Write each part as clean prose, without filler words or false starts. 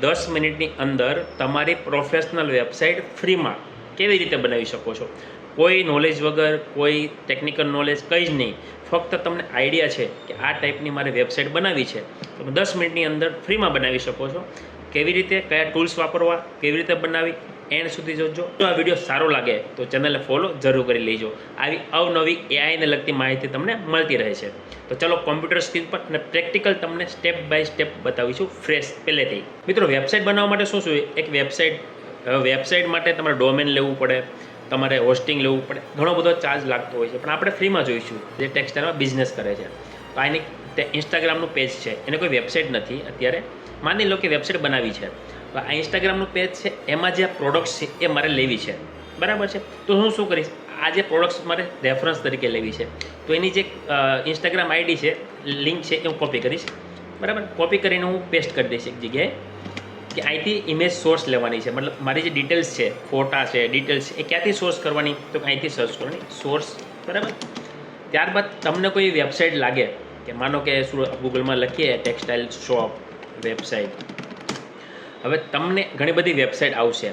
10 મિનિટની અંદર તમારી પ્રોફેશનલ વેબસાઇટ ફ્રીમાં કેવી રીતે બનાવી શકો છો. કોઈ નોલેજ વગર, કોઈ ટેકનિકલ નોલેજ કંઈ જ નહીં, ફક્ત તમને આઈડિયા છે કે આ ટાઈપની મારે વેબસાઇટ બનાવવી છે, તમે 10 મિનિટની અંદર ફ્રીમાં બનાવી શકો છો. કેવી રીતે, કયા ટૂલ્સ વાપરવા, કેવી રીતે બનાવી, એન્ડ સુધી જોજો. જો આ વિડીયો સારો લાગે તો ચેનલને ફોલો જરૂર કરી લેજો. આવી અવનવી એઆઈને લગતી માહિતી તમને મળતી રહે છે. તો ચલો કોમ્પ્યુટર સ્ક્રીન પર અને પ્રેક્ટિકલ તમને સ્ટેપ બાય સ્ટેપ બતાવીશું ફ્રેશ પહેલેથી. મિત્રો, વેબસાઇટ બનાવવા માટે શું શું? એક વેબસાઇટ માટે તમારે ડોમેન લેવું પડે, તમારે હોસ્ટિંગ લેવું પડે, ઘણો બધો ચાર્જ લાગતો હોય છે. પણ આપણે ફ્રીમાં જોઈશું જે ટેક્સટાઇલમાં બિઝનેસ કરે છે. તો આની ઇન્સ્ટાગ્રામનું પેજ છે, એને કોઈ વેબસાઇટ નથી અત્યારે. માની લો કે વેબસાઇટ બનાવી છે, તો આ ઇન્સ્ટાગ્રામનું પેજ છે, એમાં જે પ્રોડક્ટ્સ છે એ મારે લેવી છે, બરાબર છે. તો હું શું કરીશ, આ જે પ્રોડક્ટ્સ મારે રેફરન્સ તરીકે લેવી છે, તો એની જે ઇન્સ્ટાગ્રામ આઈડી છે, લિંક છે, એ હું કોપી કરીશ, બરાબર. કોપી કરીને હું પેસ્ટ કરી દઈશ એક જગ્યાએ, કે અહીંથી ઇમેજ સોર્સ લેવાની છે. મતલબ મારી જે ડિટેલ્સ છે, ફોટા છે, ડિટેલ્સ છે, એ ક્યાંથી સોર્સ કરવાની, તો અહીંથી સર્ચ કરવાની, સોર્સ, બરાબર. ત્યારબાદ તમને કોઈ વેબસાઇટ લાગે, કે માનો કે ગૂગલમાં લખીએ ટેક્સટાઇલ શોપ વેબસાઇટ. હવે તમને ઘણી બધી વેબસાઇટ આવશે.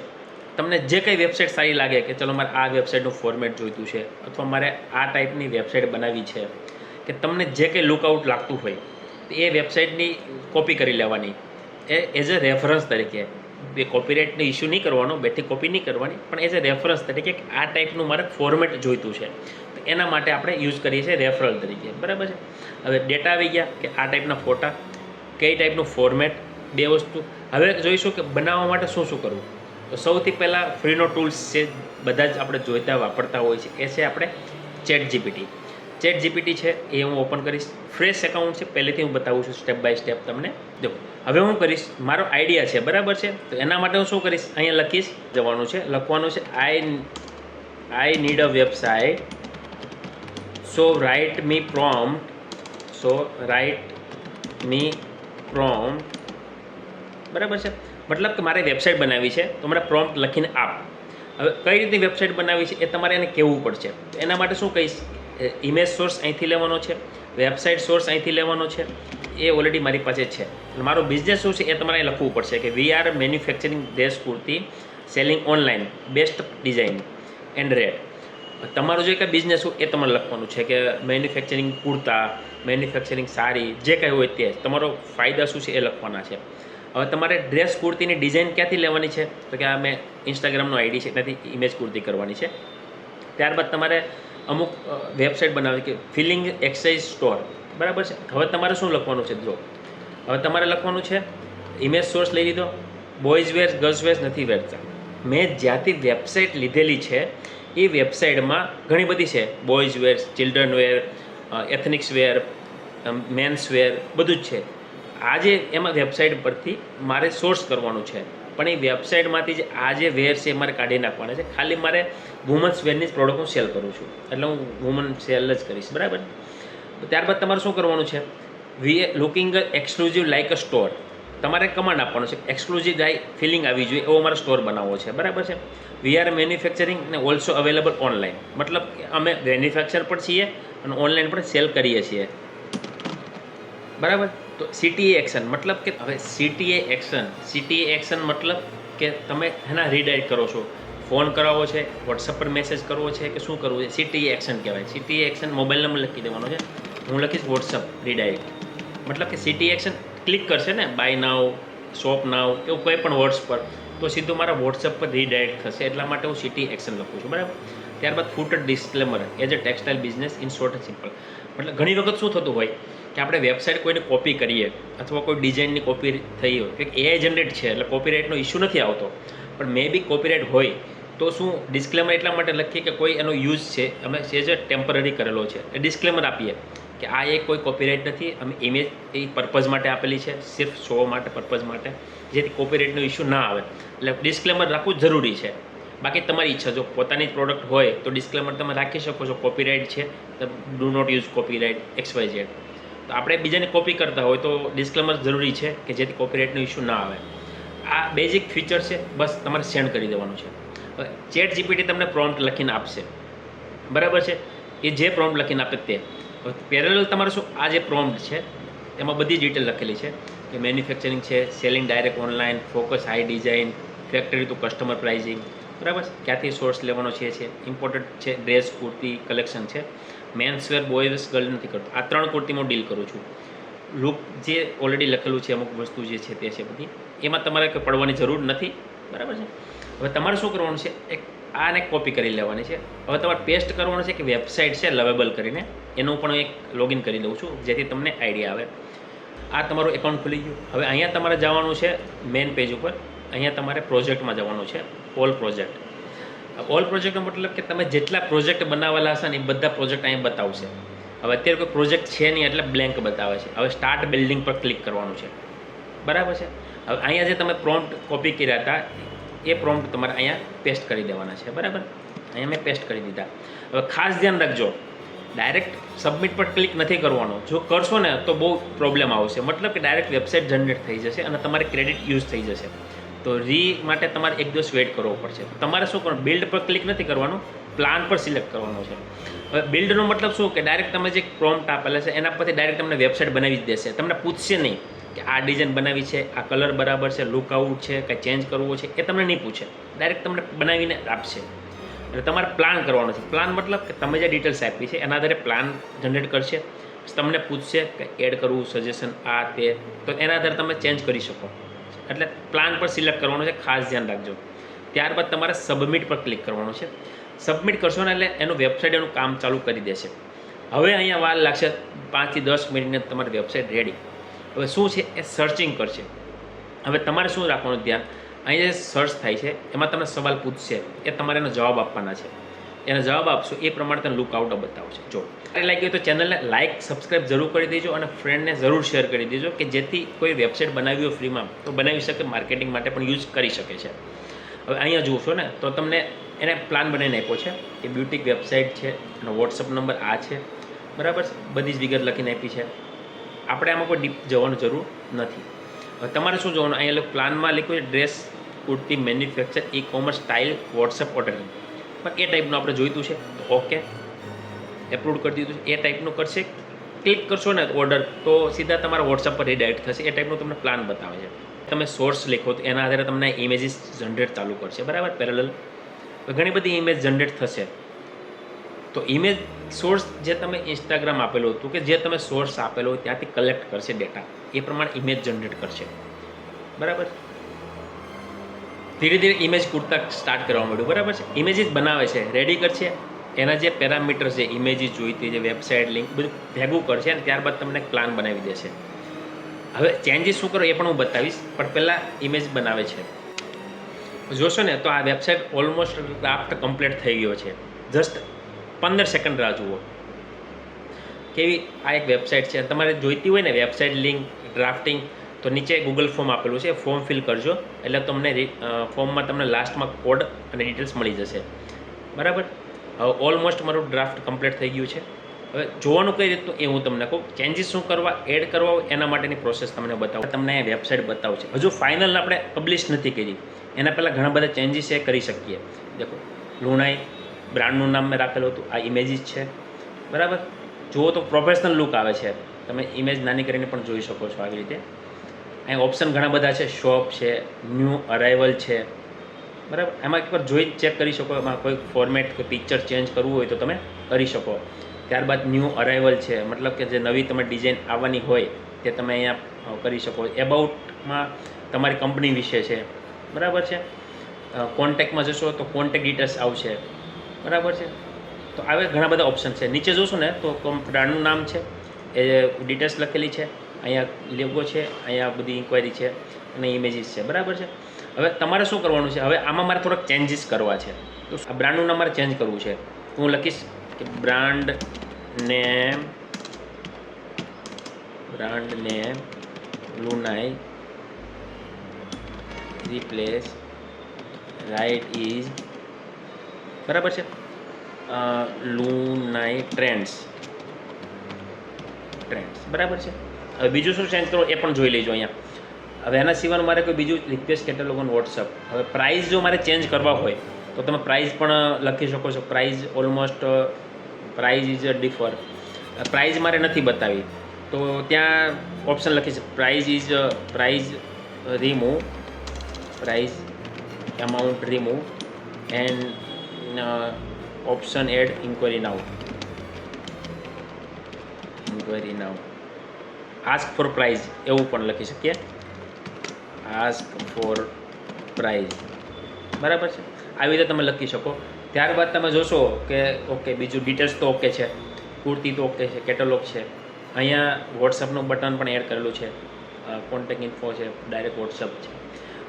તમને જે કંઈ વેબસાઇટ સારી લાગે કે ચલો મારે આ વેબસાઇટનું ફોર્મેટ જોઈતું છે, અથવા મારે આ ટાઈપની વેબસાઇટ બનાવવી છે, કે તમને જે કંઈ લુકઆઉટ લાગતું હોય, તો એ વેબસાઇટની કોપી કરી લેવાની, એઝ અ રેફરન્સ તરીકે. એ કોપીરાઇટનો ઇસ્યુ નહીં કરવાનો, બેઠી કોપી નહીં કરવાની, પણ એઝ અ રેફરન્સ તરીકે આ ટાઈપનું મારે ફોર્મેટ જોઈતું છે, તો એના માટે આપણે યુઝ કરીએ છીએ રેફરલ તરીકે, બરાબર છે. હવે ડેટા આવી ગયા કે આ ટાઈપના ફોટા, કઈ ટાઈપનું ફોર્મેટ, બે વસ્તુ. હવે જોઈશું કે બનાવવા માટે શું શું કરવું. તો સૌથી પહેલાં ફ્રીનો ટૂલ્સ છે, બધા જ આપણે જોઈતા વાપરતા હોય છે, એ છે આપણે ચેટ જીપીટી છે, એ હું ઓપન કરીશ. ફ્રેશ એકાઉન્ટ છે, પહેલેથી હું બતાવું છું સ્ટેપ બાય સ્ટેપ તમને. જો હવે હું કરીશ, મારો આઈડિયા છે, બરાબર છે. તો એના માટે હું શું કરીશ, અહીંયા લખીશ, લખવાનું છે I need a website, so write me prompt, બરાબર છે. મતલબ કે મારે વેબસાઇટ બનાવવી છે, તો મને પ્રોમ્પ્ટ લખીને આપ. હવે કઈ રીતે વેબસાઇટ બનાવવી છે એ તમારે એને કહેવું પડશે. એના માટે શું કહીશ, ઇમેજ સોર્સ અહીંથી લેવાનો છે, વેબસાઇટ સોર્સ અહીંથી લેવાનો છે, એ ઓલરેડી મારી પાસે છે. મારો બિઝનેસ શું છે એ તમારે લખવું પડશે, કે we are manufacturing dress kurti selling online, best design and rate. તમારું જે કંઈ બિઝનેસ હોય એ તમારે લખવાનું છે, કે મેન્યુફેક્ચરિંગ કુર્તા, મેન્યુફેક્ચરિંગ સાડી, જે કંઈ હોય તે તમારો ફાયદા શું છે એ લખવાના છે. હવે તમારે ડ્રેસ કુર્તીની ડિઝાઇન ક્યાંથી લેવાની છે, તો કે આ મેં ઇન્સ્ટાગ્રામનો આઈડી છે, ત્યાંથી ઇમેજ કુર્તી કરવાની છે. ત્યારબાદ તમારે અમુક વેબસાઇટ બનાવવી, કે ફિલિંગ એક્સરસાઇઝ સ્ટોર, બરાબર છે. હવે તમારે શું લખવાનું છે, જો હવે તમારે લખવાનું છે, ઇમેજ સોર્સ લઈ લીધો, બોયઝ વેર ગર્લ્સ વેર નથી વેરતા. મેં જ્યાંથી વેબસાઇટ લીધેલી છે એ વેબસાઇટમાં ઘણી બધી છે, boys wear, children were, એથનિક્સ wear, men's વેર, બધું જ છે. આજે એમાં વેબસાઇટ પરથી મારે સોર્સ કરવાનું છે, પણ એ વેબસાઇટમાંથી જ આ જે વેર છે એ મારે કાઢી નાખવાના છે. ખાલી મારે વુમન્સ વેરની જ પ્રોડક્ટ હું સેલ કરું છું, એટલે હું વુમન સેલ જ કરીશ, બરાબર. ત્યારબાદ તમારે શું કરવાનું છે, looking exclusive like a store. તમારે કમાન્ડ આપવાનો છે, એક્સક્લુઝિવ ફિલિંગ આવી જોઈએ એવો મારે સ્ટોર બનાવવો છે, બરાબર છે. વી આર મેન્યુફેક્ચરિંગ ને ઓલ્સો અવેલેબલ ઓનલાઈન. મતલબ અમે મેન્યુફેક્ચર પણ છીએ અને ઓનલાઈન પણ સેલ કરીએ છીએ, બરાબર. તો સીટીએ એક્શન મતલબ કે હવે સીટીએ એક્શન મતલબ કે તમે એના રીડાયરેક્ટ કરો છો, ફોન કરાવો છે, વોટ્સઅપ પર મેસેજ કરવો છે, કે શું કરવું છે, સીટીએ એક્શન કહેવાય. સીટીએ એક્શન મોબાઈલ નંબર લખી દેવાનો છે, હું લખીશ વોટ્સઅપ રીડાયરેક્ટ. મતલબ કે સીટીએ એક્શન ક્લિક કરશે ને, બાય નાવ, શોપ નાવ, એવું કોઈ પણ વર્ડ્સ પર, તો સીધું મારા વોટ્સઅપ પર રીડાયરેક્ટ થશે. એટલા માટે હું સીટી એક્શન લખું છું, બરાબર. ત્યારબાદ footer disclaimer as a textile business in short and simple. મતલબ ઘણી વખત શું થતું હોય કે આપણે વેબસાઇટ કોઈને કોપી કરીએ, અથવા કોઈ ડિઝાઇનની કોપી થઈ હોય, કે એઆઈ જનરેટ છે એટલે કોપીરાઇટનો ઇસ્યુ નથી આવતો, પણ મે બી કોપીરાઇટ હોય તો શું ડિસ્ક્લેમર એટલા માટે લખીએ કે કોઈ એનો યુઝ છે અમે એઝ અ ટેમ્પરરી કરેલો છે, એ ડિસ્ક્લેમર આપીએ કે આ એક કોઈ કોપીરાઇટ નથી, અમે ઇમેજ એ પર્પઝ માટે આપેલી છે, સિર્ફ શો માટે, પર્પઝ માટે, જેથી કોપીરાઇટનો ઇસ્યુ ના આવે. એટલે ડિસ્ક્લેમર રાખવું જરૂરી છે. બાકી તમારી ઈચ્છા, જો પોતાની જ પ્રોડક્ટ હોય તો ડિસ્ક્લેમર તમે રાખી શકો છો, કોપીરાઇટ છે તો do not use copyright XYZ. તો આપણે બીજાને કોપી કરતા હોય તો ડિસ્ક્લેમર જરૂરી છે, કે જેથી કોપીરાઇટનો ઇસ્યુ ના આવે. આ બેઝિક ફીચર છે, બસ તમારે સેન્ડ કરી દેવાનું છે. ચેટ જીપીટી તમને પ્રોમ્પ્ટ લખીને આપશે, બરાબર છે. એ જે પ્રોમ્પ્ટ લખીને આપે તે પેરેલલ તમારે શું, આ જે પ્રોમ્પ્ટ છે એમાં બધી ડિટેલ લખેલી છે, કે મેન્યુફેક્ચરિંગ છે, selling direct online, focus high design, factory to customer pricing, બરાબર, ક્યાંથી સોર્સ લેવાનો છે ઇમ્પોર્ટન્ટ છે, ડ્રેસ કુર્તી કલેક્શન છે, મેન્સવેર બોયઝ ગર્લ નથી કરતો. આ 3 કુર્તીમાં ડીલ કરું છું. લુક જે ઓલરેડી લખેલું છે અમુક વસ્તુ જે છે તે છે બધી, એમાં તમારે કંઈ પડવાની જરૂર નથી, બરાબર છે. હવે તમારે શું કરવાનું છે, એક આને કોપી કરી લેવાની છે. હવે તમારે પેસ્ટ કરવાનું છે કે વેબસાઇટ છે લવેબલ કરીને, એનું પણ એક લોગિન કરી દઉં છું જેથી તમને આઈડિયા આવે. આ તમારું એકાઉન્ટ ખુલી ગયું. હવે અહીંયા તમારે જવાનું છે મેઇન પેજ ઉપર. અહીંયા તમારે પ્રોજેક્ટમાં જવાનું છે, ઓલ પ્રોજેક્ટ. ઓલ પ્રોજેક્ટનો મતલબ કે તમે જેટલા પ્રોજેક્ટ બનાવેલા હશે ને એ બધા પ્રોજેક્ટ અહીંયા બતાવશે. હવે અત્યારે કોઈ પ્રોજેક્ટ છે નહીં એટલે બ્લેન્ક બતાવે છે. હવે સ્ટાર્ટ બિલ્ડિંગ પર ક્લિક કરવાનું છે, બરાબર છે. હવે અહીંયા જે તમે પ્રોમ્પ્ટ કોપી કર્યા હતા એ પ્રોમ્પ્ટ તમારે અહીંયા પેસ્ટ કરી દેવાના છે, બરાબર. અહીંયા મેં પેસ્ટ કરી દીધા. હવે ખાસ ધ્યાન રાખજો, ડાયરેક્ટ સબમિટ પર ક્લિક નથી કરવાનું. જો કરશો ને તો બહુ પ્રોબ્લેમ આવશે, મતલબ કે ડાયરેક્ટ વેબસાઇટ જનરેટ થઈ જશે અને તમારે ક્રેડિટ યુઝ થઈ જશે. તો માટે તમારે 1 દિવસ વેઇટ કરવો પડશે. તમારે શું કરવાનું, બિલ્ડ પર ક્લિક નથી કરવાનું, પ્લાન પર સિલેક્ટ કરવાનો છે. હવે બિલ્ડનો મતલબ શું કે ડાયરેક્ટ તમે જે પ્રોમ્પ્ટ આપેલા છે એના પરથી ડાયરેક્ટ તમને વેબસાઇટ બનાવી જ દેશે. તમને પૂછશે નહીં કે આ ડિઝાઇન બનાવી છે, આ કલર બરાબર છે, લુક આઉટ છે, કંઈ ચેન્જ કરવો છે, એ તમને નહીં પૂછે. ડાયરેક્ટ તમને બનાવીને આપશે. એટલે તમારે પ્લાન કરવાનો છે. પ્લાન મતલબ કે તમે જે ડિટેલ્સ આપી છે એના આધારે પ્લાન જનરેટ કરશે. તમને પૂછશે કે એડ કરવું, સજેશન આ તે, તો એના આધારે તમે ચેન્જ કરી શકો. એટલે પ્લાન પર સિલેક્ટ કરવાનો છે, ખાસ ધ્યાન રાખજો. ત્યારબાદ તમારે સબમિટ પર ક્લિક કરવાનું છે. સબમિટ કરશો ને એટલે એનું વેબસાઇટ એનું કામ ચાલુ કરી દેશે. હવે અહીંયા વાર લાગશે 5 થી 10 મિનિટને તમારી વેબસાઇટ રેડી. હવે શું છે એ સર્ચિંગ કરશે. હવે તમારે શું રાખવાનું ધ્યાન, અહીંયા જે સર્ચ થાય છે એમાં તમને સવાલ પૂછશે, એ તમારે એનો જવાબ આપવાના છે. એનો જવાબ આપશો એ પ્રમાણે તમને લુકઆઉટ બતાવશે. જો સારી લાગી હોય તો ચેનલને લાઇક સબસ્ક્રાઈબ જરૂર કરી દેજો અને ફ્રેન્ડને જરૂર શેર કરી દેજો કે જેથી કોઈ વેબસાઇટ બનાવી હોય ફ્રીમાં તો બનાવી શકે, માર્કેટિંગ માટે પણ યુઝ કરી શકે છે. હવે અહીંયા જોશો ને તો તમને એને પ્લાન બનાવીને આપ્યો છે કે બ્યુટિક વેબસાઇટ છે, એનો વોટ્સઅપ નંબર આ છે, બરાબર. બધી જ વિગત લખીને આપી છે. આપણે આમાં કોઈ ડીપ જવાની જરૂર નથી. હવે તમારે શું જોવાનું, અહીંયા પ્લાનમાં લખ્યું છે dress kurti manufacture e commerce style WhatsApp ordering. પણ એ ટાઈપનું આપણે જોઈતું છે તો ઓકે એપ્રુવ કરી દીધું છે. એ ટાઈપનું કરશે, ક્લિક કરશો ને ઓર્ડર તો સીધા તમારા વોટ્સઅપ પર રીડાયરેક્ટ થશે. એ ટાઈપનું તમને પ્લાન બતાવે છે. તમે સોર્સ લખો તો એના આધારે તમને ઇમેજીસ જનરેટ ચાલુ કરશે, બરાબર, પેરેલલ. ઘણી બધી ઇમેજ જનરેટ થશે. તો ઇમેજ સોર્સ જે તમે ઇન્સ્ટાગ્રામ આપેલું હતું કે જે તમે સોર્સ આપેલો હોય ત્યાંથી કલેક્ટ કરશે ડેટા, એ પ્રમાણે ઇમેજ જનરેટ કરશે, બરાબર. ધીરે ધીરે ઇમેજ કૂટતા સ્ટાર્ટ કરવા માંડ્યું, બરાબર છે. ઇમેજીસ બનાવે છે, રેડી કરશે, એના જે પેરામીટર છે, ઇમેજીસ જોઈતી જે વેબસાઇટ લિંક બધું ભેગું કરશે અને ત્યારબાદ તમને પ્લાન બનાવી દેશે. હવે ચેન્જીસ શું કરો એ પણ હું બતાવીશ, પણ પહેલાં ઇમેજ બનાવે છે. જોશો ને તો આ વેબસાઇટ ઓલમોસ્ટ ડ્રાફ્ટ કમ્પ્લીટ થઈ ગયો છે. જસ્ટ 15 સેકન્ડ રાહ જુઓ. કેવી આ એક વેબસાઇટ છે. તમારે જોઈતી હોય ને વેબસાઇટ લિંક ડ્રાફ્ટિંગ તો નીચે ગૂગલ ફોર્મ આપેલું છે, ફોર્મ ફિલ કરજો એટલે તમને ફોર્મમાં તમને લાસ્ટમાં કોડ અને ડિટેલ્સ મળી જશે, બરાબર. હવે ઓલમોસ્ટ મારું ડ્રાફ્ટ કમ્પ્લીટ થઈ ગયું છે. હવે જોવાનું કઈ રીતનું એ હું તમને કહું. ચેન્જીસ શું કરવા, એડ કરવા હોય એના માટેની પ્રોસેસ તમને બતાવું. તમને વેબસાઇટ બતાવું છે. હજુ ફાઇનલ આપણે પબ્લિશ નથી કરી, એના પહેલાં ઘણા બધા ચેન્જીસ એ કરી શકીએ. દેખો લુણાઈ બ્રાન્ડનું નામ મેં રાખેલું હતું, આ ઇમેજીસ છે, બરાબર. જુઓ તો પ્રોફેશનલ લુક આવે છે. તમે ઇમેજ નાની કરીને પણ જોઈ શકો છો આવી રીતે. અહીં ઓપ્શન ઘણા બધા છે, શોપ છે, ન્યૂ અરાઇવલ છે, બરાબર. એમાં એકવાર જોઈ ચેક કરી શકો. એમાં કોઈ ફોર્મેટ કોઈ પિક્ચર ચેન્જ કરવું હોય તો તમે કરી શકો. ત્યારબાદ ન્યૂ અરાઇવલ છે, મતલબ કે જે નવી તમે ડિઝાઇન આવવાની હોય તે તમે અહીંયા કરી શકો. એબાઉટમાં તમારી કંપની વિશે છે, બરાબર છે. કોન્ટેક્ટમાં જશો તો કોન્ટેક્ટ ડિટેલ્સ આવશે, બરાબર છે. તો આવે ઘણા બધા ઓપ્શન છે. નીચે જોશો ને તો બ્રાન્ડનું નામ છે, એ ડિટેલ્સ લખેલી છે. અહીંયા લેગો છે, અહીંયા બધી ઇન્ક્વાયરી છે અને ઇમેજીસ છે, બરાબર છે. હવે તમારે શું કરવાનું છે, હવે આમાં મારે થોડાક ચેન્જીસ કરવા છે. તો આ બ્રાન્ડનું નામ મારે ચેન્જ કરવું છે. હું લખીશ કે બ્રાન્ડ નેમ લુનાઈ રિપ્લેસ રાઇટ ઇઝ, બરાબર છે, લુનાઈ ટ્રેન્ડ્સ, બરાબર છે. હવે બીજું શું ચેન્જ કરો એ પણ જોઈ લેજો અહીંયા. હવે એના સિવાય મારે કોઈ બીજું રિક્વેસ્ટ કેટેલોગ ઓન વોટ્સઅપ. હવે પ્રાઇસ જો મારે ચેન્જ કરવા હોય તો તમે પ્રાઇસ પણ લખી શકો છો. Price almost price is differ. Price મારે નથી બતાવી, તો ત્યાં ઓપ્શન લખી છે price remove, price amount remove and option add inquiry now, ask for price એવું પણ લખી શકીએ, ask for price, બરાબર છે. આવી રીતે તમે લખી શકો. ત્યારબાદ તમે જોશો કે ઓકે બીજું ડિટેલ્સ તો ઓકે છે, કુર્તી તો ઓકે છે, કેટેલોગ છે, અહીંયા વોટ્સઅપનું બટન પણ એડ કરેલું છે, કોન્ટેક્ટ ઇન્ફો છે, ડાયરેક્ટ વોટ્સઅપ છે.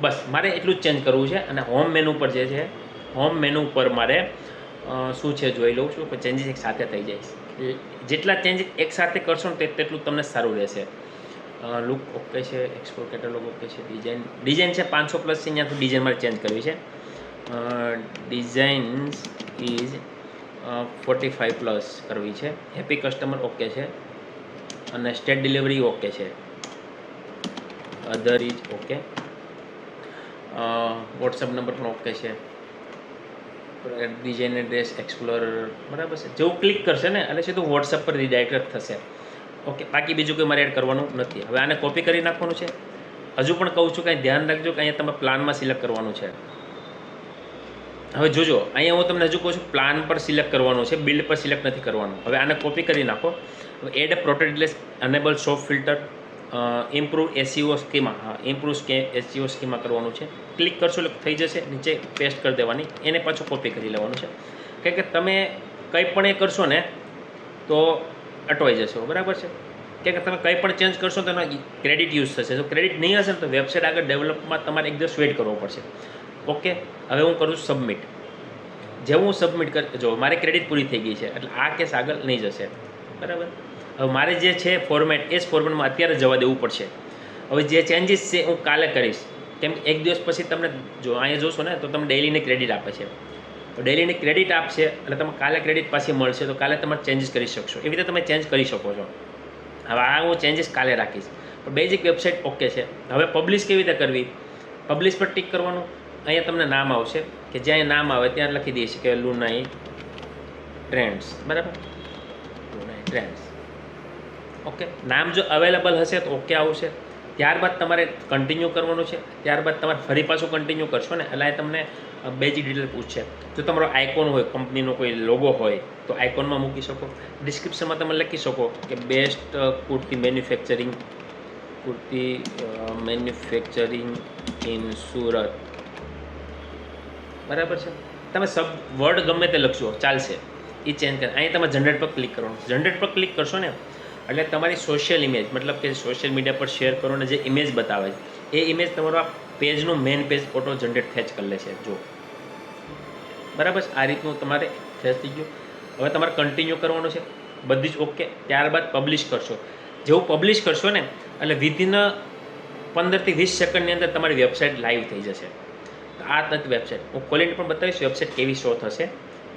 બસ મારે એટલું જ ચેન્જ કરવું છે. અને હોમ મેનુ પર જે છે, હોમ મેનુ પર મારે શું છે જોઈ લઉં છું કે ચેન્જીસ એક સાથે થઈ જાય. જેટલા ચેન્જીસ એક સાથે કરશો ને તેટલું તમને સારું રહેશે. લુક ઓકે છે, એક્સપોર્ટ કેટેલોગ ઓકે છે, ડિઝાઇન છે 500 પ્લસ છે, અહીંયાથી ડિઝાઇન મારે ચેન્જ કરવી છે. ડિઝાઇન્સ ઇઝ 45 પ્લસ કરવી છે. હેપી કસ્ટમર ઓકે છે, અને સ્ટેટ ડિલિવરી ઓકે છે, અધર ઇઝ ઓકે, વોટ્સઅપ નંબર પણ ઓકે છે, ડિઝાઇન એડ્રેસ એક્સપ્લોરર બરાબર છે. જેવું ક્લિક કરશે ને એટલે સીધું વોટ્સઅપ પર રિડાયરેક્ટ થશે. ઓકે, બાકી બીજું કંઈ મારે એડ કરવાનું નથી. હવે આને કોપી કરી નાખવાનું છે. હજુ પણ કહું છું કાંઈ ધ્યાન રાખજો કે અહીંયા તમે પ્લાનમાં સિલેક્ટ કરવાનું છે. હવે જોજો અહીંયા હું તમને હજુ કહું છું પ્લાન પર સિલેક્ટ કરવાનું છે, બિલ્ડ પર સિલેક્ટ નથી કરવાનું. હવે આને કોપી કરી નાખો. હવે add protect list, enable shop filter, improve SEO schema, હા ઇમ્પ્રૂવ એસઈઓ સ્કીમા કરવાનું છે. ક્લિક કરશો એટલે થઈ જશે, નીચે પેસ્ટ કરી દેવાની, એને પાછું કોપી કરી લેવાનું છે. કારણ કે તમે કંઈ પણ એ કરશો ને તો અટવાઈ જશો, બરાબર છે. કે તમે કંઈ પણ ચેન્જ કરશો તો એનો ક્રેડિટ યુઝ થશે. જો ક્રેડિટ નહીં હશે ને તો વેબસાઇટ આગળ ડેવલપમાં તમારે એક દિવસ વેઇટ કરવો પડશે. ઓકે, હવે હું કરું છું સબમિટ. જેવું હું સબમિટ જો મારી ક્રેડિટ પૂરી થઈ ગઈ છે એટલે આ કેસ આગળ નહીં જશે, બરાબર. હવે મારે જે છે ફોર્મેટ એ જ ફોર્મેટમાં અત્યારે જવા દેવું પડશે. હવે જે ચેન્જીસ છે હું કાલે કરીશ, કેમ કે એક દિવસ પછી તમને જો અહીંયા જોશો ને તો તમને ડેઇલીની ક્રેડિટ આપે છે. તો ડેઇલીની ક્રેડિટ આપશે એટલે તમે કાલે ક્રેડિટ પાછી મળશે તો કાલે તમારે ચેન્જીસ કરી શકશો. એવી રીતે તમે ચેન્જ કરી શકો છો. હવે આ હું ચેન્જીસ કાલે રાખીશ. પણ બેઝિક વેબસાઇટ ઓકે છે. હવે પબ્લિશ કેવી રીતે કરવી, પબ્લિશ પર ટિક કરવાનું. અહીંયા તમને નામ આવશે કે જ્યાં નામ આવે ત્યાં લખી દઈએ છીએ કે લુનાઈ ટ્રેન્ડ્સ, બરાબર, લુનાઈ ટ્રેન્ડ્સ. ઓકે, નામ જો અવેલેબલ હશે તો ઓકે આવશે. ત્યારબાદ તમારે કન્ટિન્યુ કરવાનું છે. ત્યારબાદ તમારે ફરી પાછું કન્ટિન્યુ કરશો ને એટલે તમને બેઝિક ડિટેલ પૂછશે. જો તમારો આઇકોન હોય, કંપનીનો કોઈ લોગો હોય તો આઇકોનમાં મૂકી શકો. ડિસ્ક્રિપ્શનમાં તમે લખી શકો કે best kurti manufacturing in Surat, બરાબર છે. તમે વર્ડ ગમે તે લખશો ચાલશે, એ ચેન્જ કરે. અહીં તમે જનરેટ પર ક્લિક કરવાનું. જનરેટ પર ક્લિક કરશો ને એટલે તમારી સોશિયલ ઇમેજ, મતલબ કે સોશિયલ મીડિયા પર શેર કરો ને જે ઇમેજ બતાવે છે એ ઇમેજ તમારો આ પેજનું main page auto generate fetch કરી લે છે. જો બરાબર છે, આ રીતનું તમારે ફેચ થઈ ગયું. હવે તમારે કન્ટિન્યુ કરવાનું છે, બધી જ ઓકે. ત્યારબાદ પબ્લિશ કરશો. જેવું પબ્લિશ કરશો ને એટલે વિધિન 15 થી 20 સેકન્ડની અંદર તમારી વેબસાઇટ લાઈવ થઈ જશે. આ નથી વેબસાઇટ, હું ખોલીને પણ બતાવીશ વેબસાઇટ કેવી શો થશે,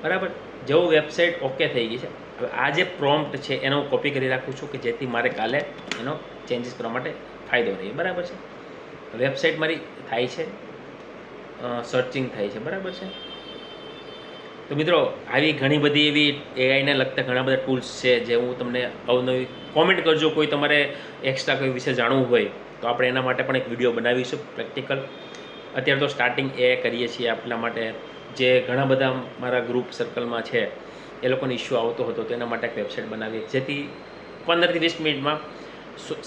બરાબર. જેવું વેબસાઇટ ઓકે થઈ ગઈ છે. હવે આ જે પ્રોમ્પ્ટ છે એનો હું કોપી કરી રાખું છું કે જેથી મારે કાલે એનો ચેન્જીસ કરવા માટે ફાયદો રહે, બરાબર છે. વેબસાઇટ મારી થાય છે, સર્ચિંગ થાય છે, બરાબર છે. તો મિત્રો આવી ઘણી બધી એવી એઆઈને લગતા ઘણા બધા ટૂલ્સ છે જે હું તમને અવનવી કોમેન્ટ કરજો. કોઈ તમારે એક્સ્ટ્રા કોઈ વિશે જાણવું હોય તો આપણે એના માટે પણ એક વિડીયો બનાવીશું પ્રેક્ટિકલ. અત્યારે તો સ્ટાર્ટિંગ એ કરીએ છીએ આપણા માટે. જે ઘણા બધા મારા ગ્રુપ સર્કલમાં છે એ લોકોનો ઇસ્યુ આવતો હતો તો એના માટે એક વેબસાઇટ બનાવીએ જેથી 15 થી 20 મિનિટમાં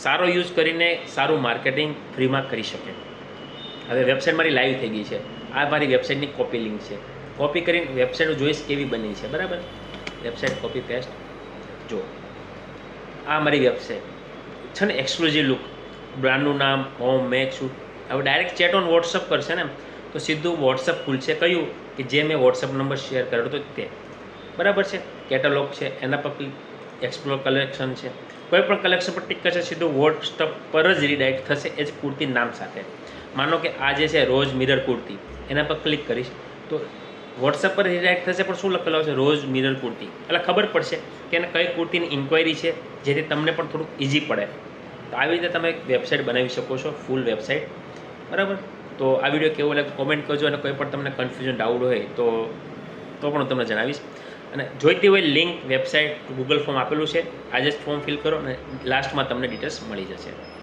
સારો યુઝ કરીને સારું માર્કેટિંગ ફ્રીમાં કરી શકે. હવે વેબસાઇટ મારી લાઈવ થઈ ગઈ છે. આ મારી વેબસાઇટની કોપી લિંક છે. કોપી કરીને વેબસાઇટ જોઈશ કેવી બની છે, બરાબર. Website copy paste. જો આ મારી વેબસાઇટ છે ને, એક્સક્લુઝિવ લુક, બ્રાન્ડનું નામ, હોમ, મેક, શૂટ. હવે ડાયરેક્ટ ચેટ ઓન વોટ્સઅપ કરશે ને તો સીધું વોટ્સઅપ ખુલશે. કયું કે જે મેં વોટ્સઅપ નંબર શેર કર્યો હતો તે, બરાબર છે. કેટેલોગ છે એના પર એક્સપ્લોર કલેક્શન છે, કોઈ પણ કલેક્શન પર ટિક કરશે સીધું વોટ્સઅપ પર જ રીડાયરેક્ટ થશે એ જ કુર્તી નામ સાથે. માનો કે આ જે છે રોઝ મિરર કુર્તી, એના પર ક્લિક કરીશ તો વોટ્સઅપ પર રીડાયરેક્ટ થશે પણ શું લખેલું આવશે, રોઝ મિરર કુર્તી. એટલે ખબર પડશે કે એને કઈ કુર્તીની ઇન્ક્વાયરી છે જેથી તમને પણ થોડુંક ઇઝી પડે. તો આવી રીતે તમે વેબસાઇટ બનાવી શકો છો, ફૂલ વેબસાઇટ, બરાબર. તો આ વિડીયો કેવો લાગે કોમેન્ટ કરજો અને કોઈ પણ તમને કન્ફ્યુઝન ડાઉટ હોય તો પણ હું તમને જણાવીશ. અને જોઈતી હોય લિંક વેબસાઇટ ગૂગલ ફોર્મ આપેલું છે, આજે જ ફોર્મ ફિલ કરો અને લાસ્ટમાં તમને ડિટેલ્સ મળી જશે.